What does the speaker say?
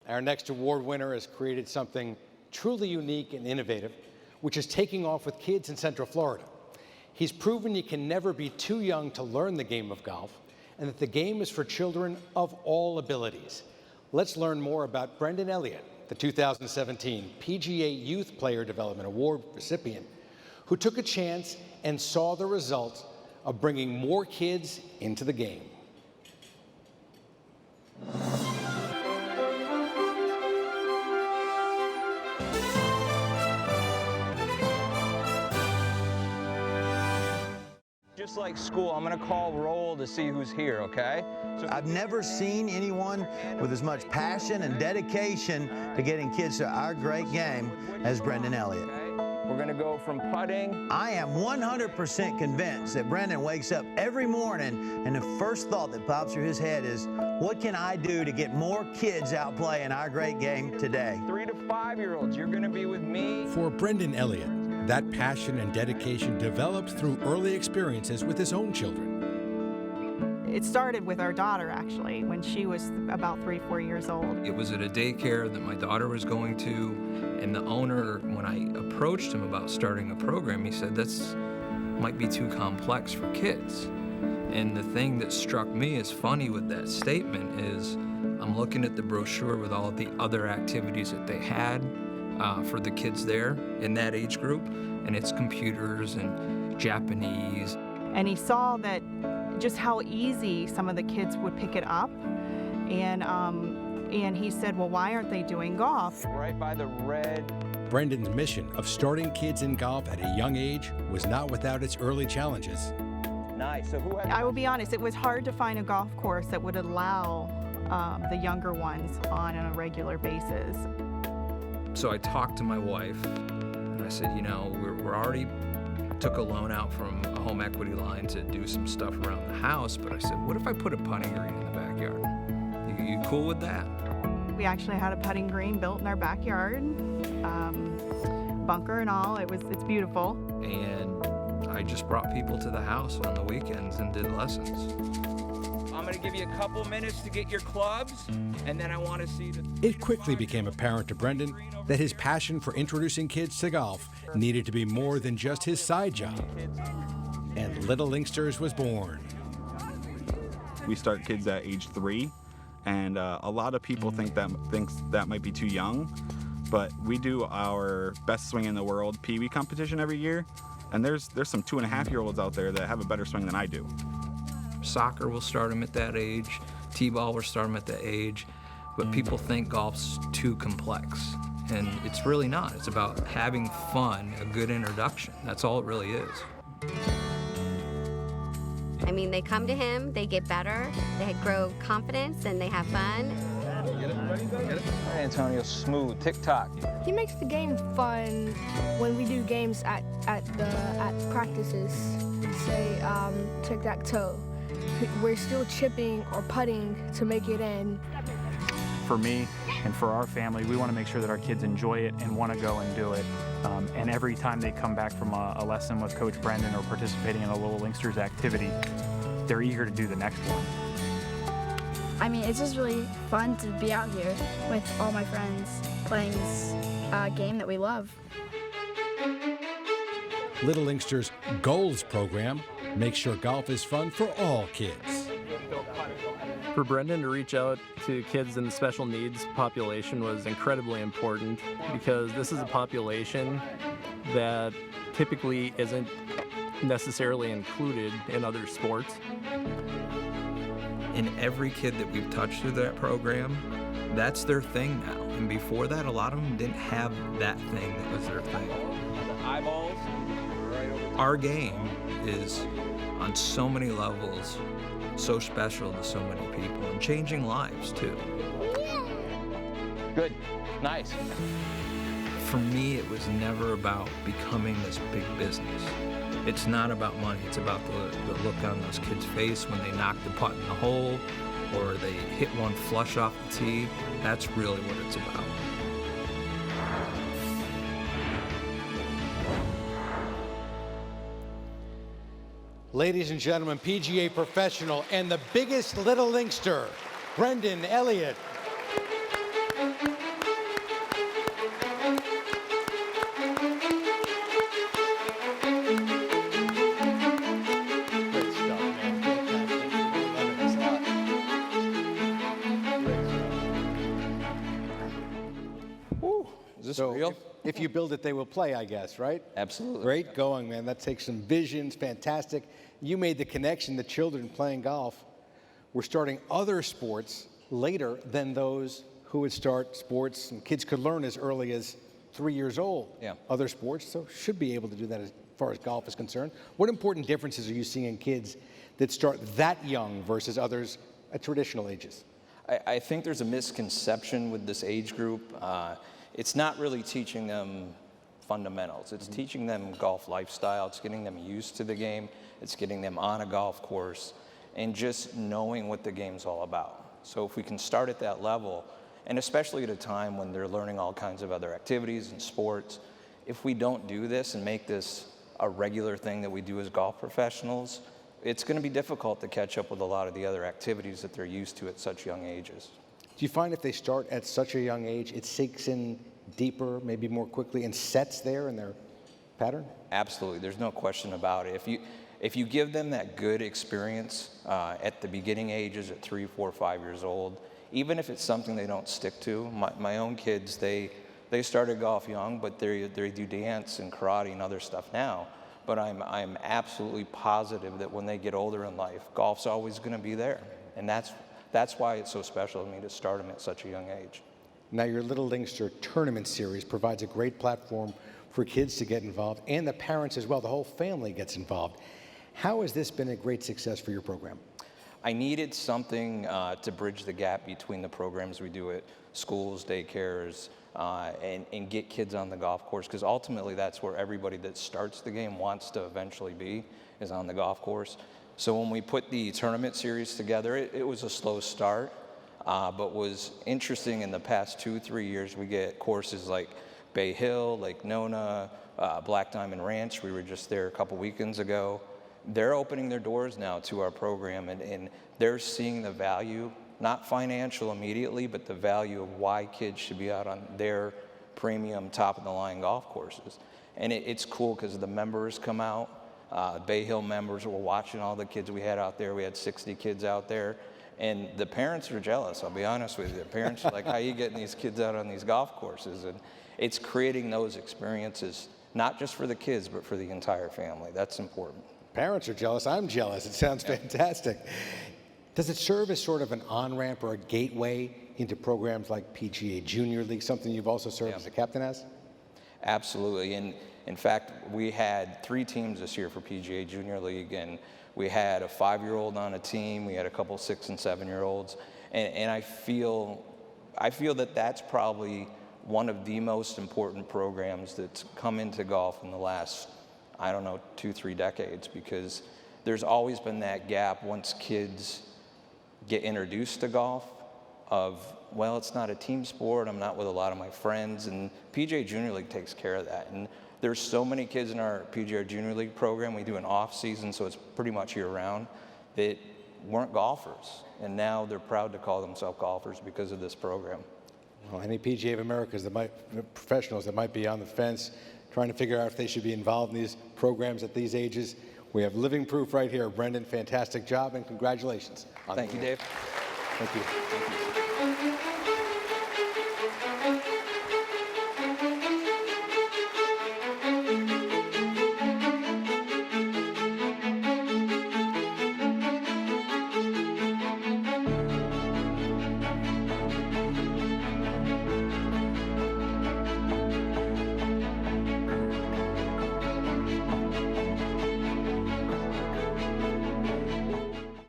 Our next award winner has created something truly unique and innovative, which is taking off with kids in Central Florida. He's proven you can never be too young to learn the game of golf, and that the game is for children of all abilities. Let's learn more about Brendon Elliott, the 2017 PGA Youth Player Development Award recipient, who took a chance and saw the results of bringing more kids into the game. Just like school, I'm gonna call roll to see who's here, okay? I've never seen anyone with as much passion and dedication to getting kids to our great game as Brendon Elliott. We're gonna go from putting. I am 100% convinced that Brendon wakes up every morning and the first thought that pops through his head is, what can I do to get more kids out playing our great game today? 3 to 5-year-olds, you're gonna be with me. For Brendon Elliott, that passion and dedication developed through early experiences with his own children. It started with our daughter, actually, when she was about 3 or 4 years old. It was at a daycare that my daughter was going to, and the owner, when I approached him about starting a program, he said, "That's might be too complex for kids." And the thing that struck me as funny with that statement is, I'm looking at the brochure with all the other activities that they had for the kids there in that age group, and it's computers and Japanese. And he saw that just how easy some of the kids would pick it up, and he said, well, why aren't they doing golf? Right by the red. Brendon's mission of starting kids in golf at a young age was not without its early challenges. Nice, so who had... I will be honest, it was hard to find a golf course that would allow the younger ones on a regular basis. So I talked to my wife, and I said, you know, we're already took a loan out from a home equity line to do some stuff around the house, but I said, what if I put a putting green in the backyard? You cool with that? We actually had a putting green built in our backyard, bunker and all. It's beautiful. And I just brought people to the house on the weekends and did lessons. I'm gonna give you a couple minutes to get your clubs, and then I want to see the... It quickly became apparent to Brendon that his passion for introducing kids to golf needed to be more than just his side job. And Little Linksters was born. We start kids at age 3, and a lot of people think that might be too young, but we do our best swing in the world Pee Wee competition every year, and there's some 2.5-year-olds out there that have a better swing than I do. Soccer will start them at that age, T-ball will start them at that age, but people think golf's too complex, and it's really not. It's about having fun, a good introduction. That's all it really is. I mean, they come to him, they get better, they grow confidence, and they have fun. Get it, ready, get it. All right, Antonio, smooth, tick-tock. He makes the game fun when we do games at practices, say tic-tac-toe. We're still chipping or putting to make it in. For me and for our family, we want to make sure that our kids enjoy it and want to go and do it. And every time they come back from a lesson with Coach Brendon or participating in a Little Linksters activity, they're eager to do the next one. I mean, it's just really fun to be out here with all my friends playing this game that we love. Little Linksters Goals program makes sure golf is fun for all kids. For Brendon to reach out to kids in the special needs population was incredibly important, because this is a population that typically isn't necessarily included in other sports. And every kid that we've touched through that program, that's their thing now. And before that, a lot of them didn't have that thing that was their thing. Eyeballs. Our game is on so many levels, so special to so many people, and changing lives too. Good, nice. For me, it was never about becoming this big business. It's not about money, it's about the look on those kids' face when they knock the putt in the hole, or they hit one flush off the tee. That's really what it's about. Ladies and gentlemen, PGA professional and the biggest Little Linkster, Brendon Elliott. Is this So real? if you build it, they will play, I guess, right? Absolutely. Great going, man. That takes some visions, fantastic. You made the connection, the children playing golf were starting other sports later than those who would start sports, and kids could learn as early as 3 years old. Yeah. Other sports, so should be able to do that as far as golf is concerned. What important differences are you seeing in kids that start that young versus others at traditional ages? I think there's a misconception with this age group. It's not really teaching them fundamentals. It's teaching them golf lifestyle. It's getting them used to the game. It's getting them on a golf course and just knowing what the game's all about. So if we can start at that level, and especially at a time when they're learning all kinds of other activities and sports, if we don't do this and make this a regular thing that we do as golf professionals, it's going to be difficult to catch up with a lot of the other activities that they're used to at such young ages. Do you find if they start at such a young age, it sinks in deeper, maybe more quickly, and sets there in their pattern? Absolutely, there's no question about it. If you give them that good experience at the beginning ages at 3, 4, 5 years old, even if it's something they don't stick to, my own kids, they started golf young, but they do dance and karate and other stuff now. But I'm absolutely positive that when they get older in life, golf's always going to be there, and that's why it's so special to me to start them at such a young age. Now, your Little Linkster tournament series provides a great platform for kids to get involved, and the parents as well. The whole family gets involved. How has this been a great success for your program? I needed something to bridge the gap between the programs we do at schools, daycares, and get kids on the golf course, because ultimately that's where everybody that starts the game wants to eventually be, is on the golf course. So when we put the tournament series together, it was a slow start, but was interesting. In the past 2-3 years, we get courses like Bay Hill, Lake Nona, Black Diamond Ranch. We were just there a couple weekends ago. They're opening their doors now to our program, and they're seeing the value, not financial immediately, but the value of why kids should be out on their premium top-of-the-line golf courses. And it's cool because the members come out. Bay Hill members were watching all the kids we had out there. We had 60 kids out there. And the parents are jealous, I'll be honest with you. The parents are like, how are you getting these kids out on these golf courses? And it's creating those experiences, not just for the kids, but for the entire family. That's important. Parents are jealous. I'm jealous. It sounds fantastic. Does it serve as sort of an on-ramp or a gateway into programs like PGA Junior League, something you've also served as a captain as? Absolutely. And in fact, we had 3 teams this year for PGA Junior League, and we had a 5-year-old on a team. We had a couple 6- and 7-year-olds. And I feel that that's probably one of the most important programs that's come into golf in the last, 2-3 decades, because there's always been that gap once kids get introduced to golf of, well, it's not a team sport, I'm not with a lot of my friends, and PGA Junior League takes care of that. And there's so many kids in our PGA Junior League program, we do an off season, so it's pretty much year round, that weren't golfers, and now they're proud to call themselves golfers because of this program. Well, any PGA of Americas professionals that might be on the fence trying to figure out if they should be involved in these programs at these ages, we have living proof right here. Brendon, fantastic job and congratulations. Thank you, Dave. Thank you. Thank you.